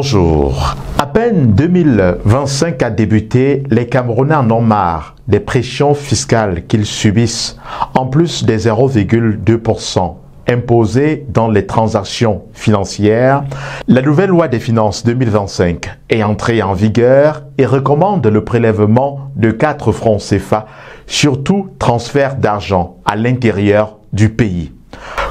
Bonjour. À peine 2025 a débuté, les Camerounais en ont marre des pressions fiscales qu'ils subissent, en plus des 0,2% imposés dans les transactions financières. La nouvelle loi des finances 2025 est entrée en vigueur et recommande le prélèvement de 4 francs CFA sur tout transfert d'argent à l'intérieur du pays.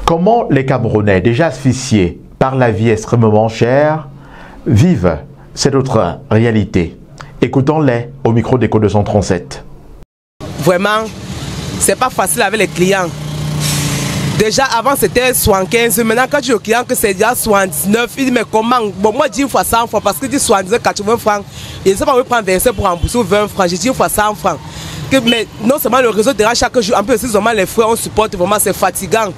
Comment les Camerounais, déjà asphyxiés par la vie extrêmement chère, vivent cette autre réalité? Écoutons-les au micro d'Écho 237. Vraiment, c'est pas facile avec les clients. Déjà avant c'était 75, maintenant quand je dis au client que c'est déjà 79, il dit mais comment? Bon, moi je dis une fois 100 francs parce qu'il dit 79, 80 francs. Il ne sait pas où prendre 25 pour rembourser 20 francs. Je dis une fois 100 francs. Mais non seulement le réseau dérange chaque jour, en plus aussi les frais on supporte vraiment, c'est fatigant.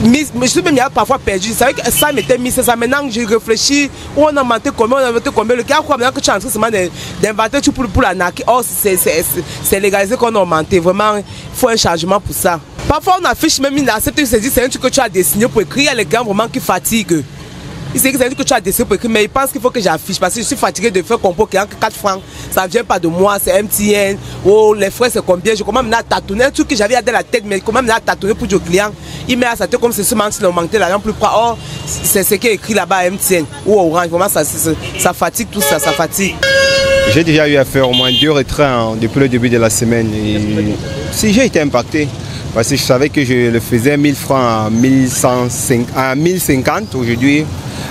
Mais je suis même parfois perdu. C'est vrai que ça m'était mis, c'est ça. Maintenant je réfléchis, où on a monté combien, Le gars croit maintenant que tu es en train d'inventer tout pour la naquer. Oh, c'est légalisé qu'on a augmenté. Vraiment, il faut un changement pour ça. Parfois on affiche même une accepte, c'est un truc que tu as dessiné pour écrire. Il y a les gars vraiment qui fatiguent. Il sait que c'est un truc que tu as dessiné pour écrire, mais il pense qu'il faut que j'affiche parce que je suis fatigué de faire compo qui a 4 francs. Ça ne vient pas de moi, c'est MTN. Oh, les frais c'est combien? Je commence maintenant à tâtonner. Un truc que j'avais dans la tête, mais comment maintenant à tâtonner pour le client. Il met à sa tête comme c'est seulement s'il a augmenté l'argent plus près. Oh, c'est ce qui est écrit là-bas à MTN ou Orange. Vraiment, ça fatigue tout ça, ça fatigue. J'ai déjà eu à faire au moins 2 retraits depuis le début de la semaine. Et si j'ai été impacté, parce que je savais que je le faisais 1000 francs à 1050 aujourd'hui.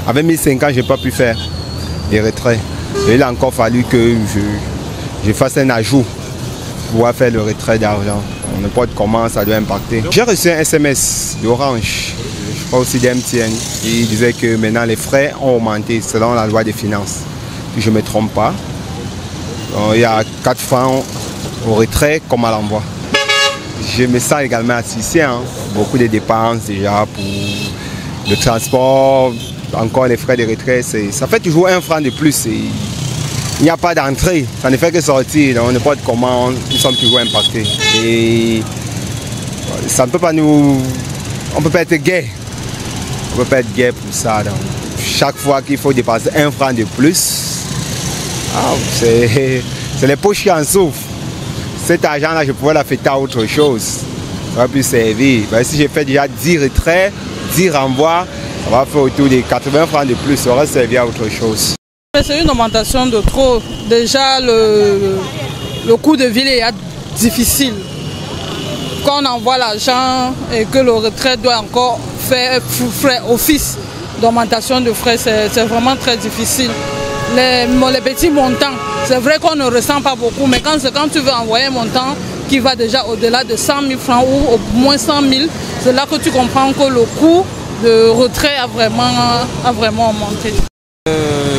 Avec 1050, je n'ai pas pu faire des retraits. Et il a encore fallu que je fasse un ajout pour pouvoir faire le retrait d'argent. On ne sait pas comment ça doit impacter. J'ai reçu un SMS d'Orange, je crois aussi d'MTN, qui disait que maintenant les frais ont augmenté selon la loi des finances. Si je ne me trompe pas, il y a 4 francs au retrait comme à l'envoi. Je me sens également asphyxié, beaucoup de dépenses déjà pour le transport, encore les frais de retrait, ça fait toujours 1 franc de plus. Il n'y a pas d'entrée, ça ne fait que sortir, donc on ne sait pas comment nous sommes toujours impactés. Et ça ne peut pas nous... On ne peut pas être gai. On ne peut pas être gai pour ça. Donc, chaque fois qu'il faut dépenser 1 franc de plus, c'est les poches qui en souffrent. Cet argent-là, je pourrais l'affecter à autre chose. Ça va plus servir. Ben, si j'ai fait déjà 10 retraits, 10 renvois, ça va faire autour de 80 francs de plus, ça va servir à autre chose. C'est une augmentation de trop. Déjà, le coût de vie est difficile. Quand on envoie l'argent et que le retrait doit encore faire office d'augmentation de frais, c'est vraiment très difficile. Les petits montants, c'est vrai qu'on ne ressent pas beaucoup, mais quand tu veux envoyer un montant qui va déjà au-delà de 100 000 francs ou au moins 100 000, c'est là que tu comprends que le coût de retrait a vraiment augmenté.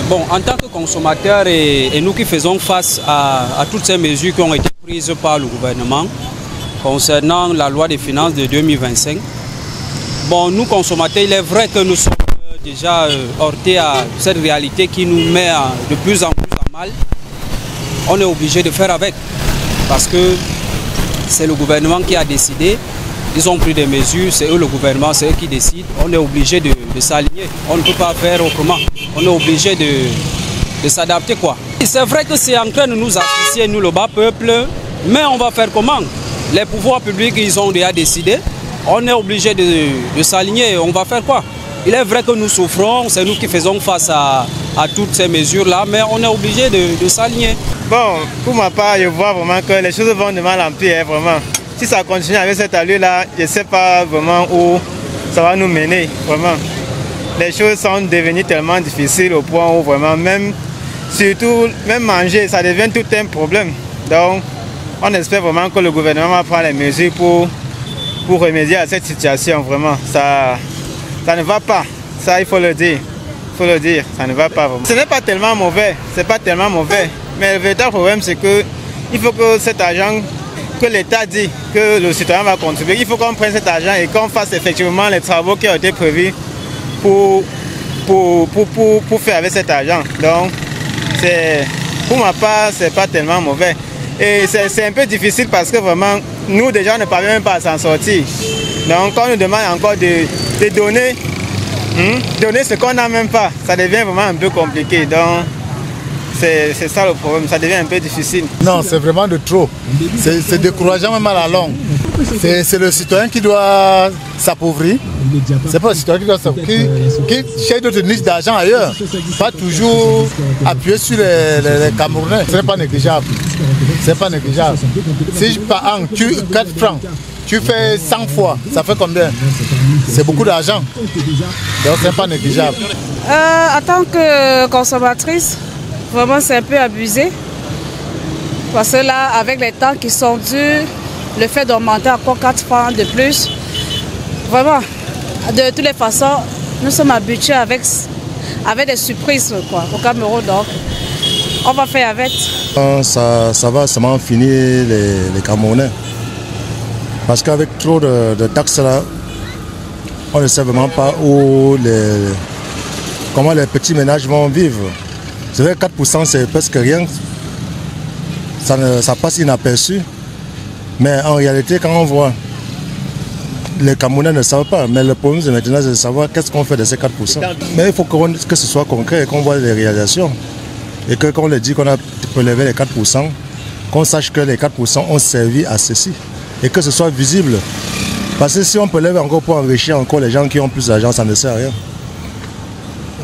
Bon, en tant que consommateurs et nous qui faisons face à toutes ces mesures qui ont été prises par le gouvernement concernant la loi des finances de 2025, bon, nous consommateurs, il est vrai que nous sommes déjà heurtés à cette réalité qui nous met de plus en plus à mal. On est obligé de faire avec parce que c'est le gouvernement qui a décidé. Ils ont pris des mesures, c'est eux le gouvernement, c'est eux qui décident. On est obligé de s'aligner. On ne peut pas faire autrement. On est obligé de s'adapter, quoi. C'est vrai que c'est en train de nous asphyxier, nous le bas peuple, mais on va faire comment? Les pouvoirs publics, ils ont déjà décidé. On est obligé de s'aligner. On va faire quoi? Il est vrai que nous souffrons, c'est nous qui faisons face à toutes ces mesures-là, mais on est obligé de s'aligner. Bon, pour ma part, je vois vraiment que les choses vont de mal en pire, vraiment. Si ça continue avec cette allure-là, je ne sais pas vraiment où ça va nous mener, vraiment. Les choses sont devenues tellement difficiles au point où vraiment, surtout manger, ça devient tout un problème. Donc, on espère vraiment que le gouvernement va prendre les mesures pour remédier à cette situation, vraiment. Ça ne va pas, ça il faut le dire. Ça ne va pas vraiment. Ce n'est pas tellement mauvais, mais le véritable problème c'est que il faut que cet argent que l'État dit que le citoyen va contribuer, il faut qu'on prenne cet argent et qu'on fasse effectivement les travaux qui ont été prévus pour faire avec cet argent. Donc, pour ma part, c'est pas tellement mauvais. Et c'est un peu difficile parce que vraiment, nous déjà, on ne parvient même pas à s'en sortir. Donc, on nous demande encore de donner Donner ce qu'on n'a même pas, ça devient vraiment un peu compliqué. Donc, c'est ça le problème, ça devient un peu difficile. Non, c'est vraiment de trop. C'est décourageant même à la longue. C'est le citoyen qui doit s'appauvrir. C'est pas le citoyen qui doit s'appauvrir, qui cherche d'autres niches d'argent ailleurs. Pas toujours appuyer sur les Camerounais. Ce n'est pas négligeable. C'est pas négligeable. Si par an, 4 francs, tu fais 100 fois, ça fait combien? C'est beaucoup d'argent. Donc c'est pas négligeable. En tant que consommatrice, vraiment c'est un peu abusé. Parce que là, avec les temps qui sont durs, le fait d'augmenter encore 4 francs de plus, vraiment, de toutes les façons, nous sommes habitués avec des surprises quoi, au Cameroun. Donc, on va faire avec. Ça va seulement finir les Camerounais. Parce qu'avec trop de taxes là, on ne sait vraiment pas comment les petits ménages vont vivre. C'est vrai, 4% c'est presque rien. Ça passe inaperçu. Mais en réalité, quand on voit, les Camerounais ne savent pas. Mais le problème c'est maintenant de savoir qu'est-ce qu'on fait de ces 4%. Mais il faut que ce soit concret et qu'on voit les réalisations. Et qu'on leur dit qu'on a prélevé les 4%, qu'on sache que les 4% ont servi à ceci. Et que ce soit visible. Parce que si on prélève encore pour enrichir encore les gens qui ont plus d'argent, ça ne sert à rien.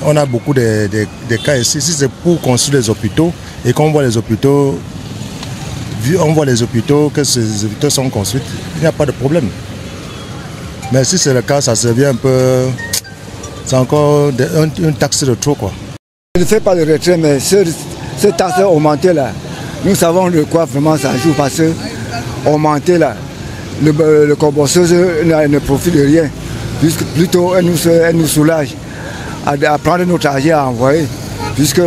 On a beaucoup de cas ici. Si c'est pour construire les hôpitaux et qu'on voit les hôpitaux, que ces hôpitaux sont construits, il n'y a pas de problème. Mais si c'est le cas, ça devient un peu... C'est encore une taxe de trop quoi. Je ne fais pas de retrait, mais ce taxe augmenté là, nous savons de quoi vraiment ça joue parce que augmenté là, le combosseuse ne profite de rien. Plutôt elle nous soulage à prendre notre argent à envoyer, puisque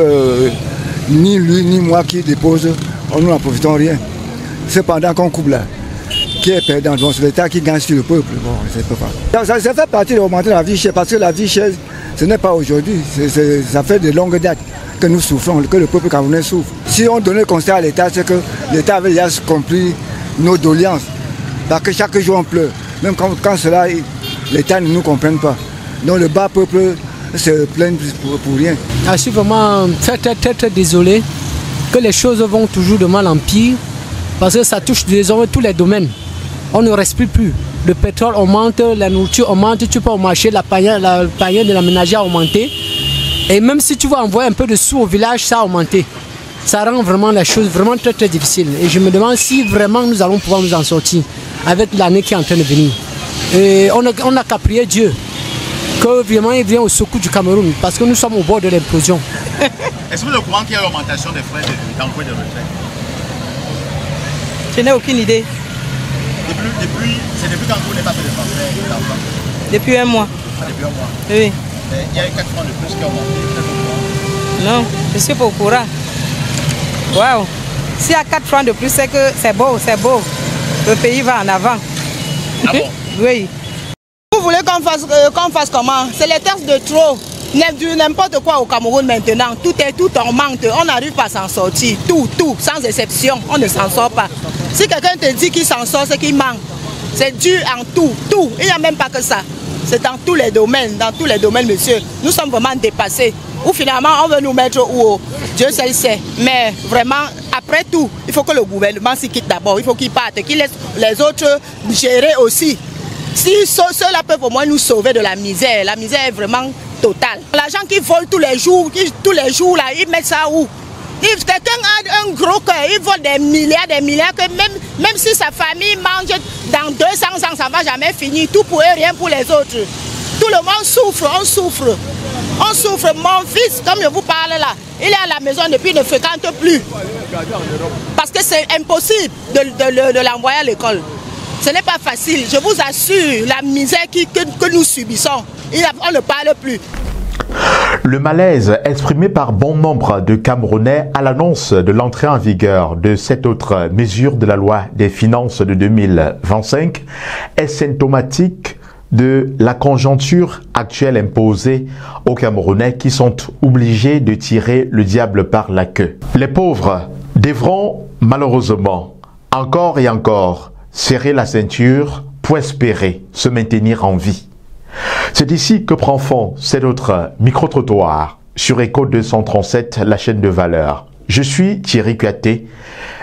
ni lui ni moi qui dépose, nous n'en profitons rien. Cependant qu'on coupe là, qui est perdant, donc c'est l'État qui gagne sur le peuple. Bon, ça fait partie d'augmenter la vie chère, parce que la vie chère, ce n'est pas aujourd'hui, ça fait de longues dates que nous souffrons, que le peuple camerounais souffre. Si on donnait conseil à l'État, c'est que l'État avait déjà compris nos doléances, parce que chaque jour on pleure, même quand cela, l'État ne nous comprenne pas. Donc le bas peuple se plaint pour rien. Je suis vraiment très désolé que les choses vont toujours de mal en pire, parce que ça touche désormais tous les domaines. On ne respire plus. Le pétrole augmente, la nourriture augmente, tu peux au marché, la panière de la ménagère a augmenté. Et même si tu vas envoyer un peu de sous au village, ça a augmenté. Ça rend vraiment la chose vraiment très difficile. Et je me demande si vraiment nous allons pouvoir nous en sortir avec l'année qui est en train de venir. Et on n'a qu'à prier Dieu que vraiment il vienne au secours du Cameroun, parce que nous sommes au bord de l'implosion. Est-ce que vous êtes au courant qu'il y a l'augmentation des frais d'envoi de retraite? Je n'ai aucune idée. C'est depuis quand vous n'avez pas fait de transfert d'argent? Depuis un mois. Ah, depuis un mois? Oui. Mais il y a eu 4 francs de plus qui ont augmenté. Non, je ne suis pas au courant. Waouh! S'il y a 4 francs de plus, c'est que c'est beau, c'est beau. Le pays va en avant. Ah bon? Oui. Vous voulez qu'on fasse comment? C'est les taxes de trop. N'importe quoi au Cameroun maintenant. Tout augmente. On n'arrive pas à s'en sortir. Tout, sans exception. On ne s'en sort pas. Si quelqu'un te dit qu'il s'en sort, c'est qu'il manque. C'est dû en tout. Il n'y a même pas que ça. C'est dans tous les domaines, monsieur. Nous sommes vraiment dépassés. Ou finalement, on veut nous mettre où? Dieu seul sait. Mais vraiment, après tout, il faut que le gouvernement s'y quitte d'abord. Il faut qu'il parte, qu'il laisse les autres gérer aussi. Si ceux-là peuvent au moins nous sauver de la misère est vraiment totale. L'argent qu'ils volent tous les jours là, ils mettent ça où? Quelqu'un a un gros cœur, il vole des milliards, que même si sa famille mange dans 200 ans, ça ne va jamais finir. Tout pour eux, rien pour les autres. Tout le monde souffre, on souffre. On souffre. Mon fils, comme je vous parle là, il est à la maison depuis, il ne fréquente plus. Parce que c'est impossible de l'envoyer à l'école. Ce n'est pas facile, je vous assure, la misère que nous subissons, on ne parle plus. Le malaise exprimé par bon nombre de Camerounais à l'annonce de l'entrée en vigueur de cette autre mesure de la loi des finances de 2025 est symptomatique de la conjoncture actuelle imposée aux Camerounais qui sont obligés de tirer le diable par la queue. Les pauvres devront malheureusement encore et encore serrer la ceinture pour espérer se maintenir en vie. C'est d'ici que prend fond cet autre micro-trottoir sur Echo 237, la chaîne de valeur. Je suis Thierry Kuaté.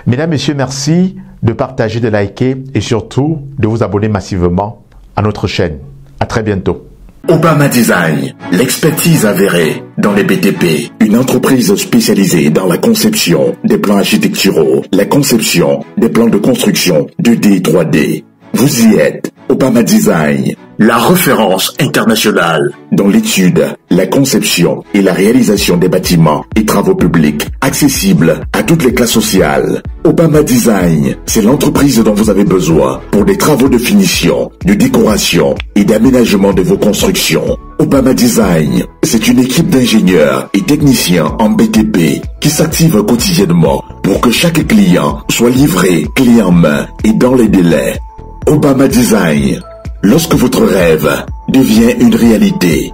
Mesdames, Messieurs, merci de partager, de liker et surtout de vous abonner massivement à notre chaîne. À très bientôt. Obama Design, l'expertise avérée dans les BTP, une entreprise spécialisée dans la conception des plans architecturaux, la conception des plans de construction 2D et 3D. Vous y êtes. Obama Design, la référence internationale dans l'étude, la conception et la réalisation des bâtiments et travaux publics accessibles à toutes les classes sociales. Obama Design, c'est l'entreprise dont vous avez besoin pour des travaux de finition, de décoration et d'aménagement de vos constructions. Obama Design, c'est une équipe d'ingénieurs et techniciens en BTP qui s'active quotidiennement pour que chaque client soit livré clé en main et dans les délais. Obama Design, lorsque votre rêve devient une réalité.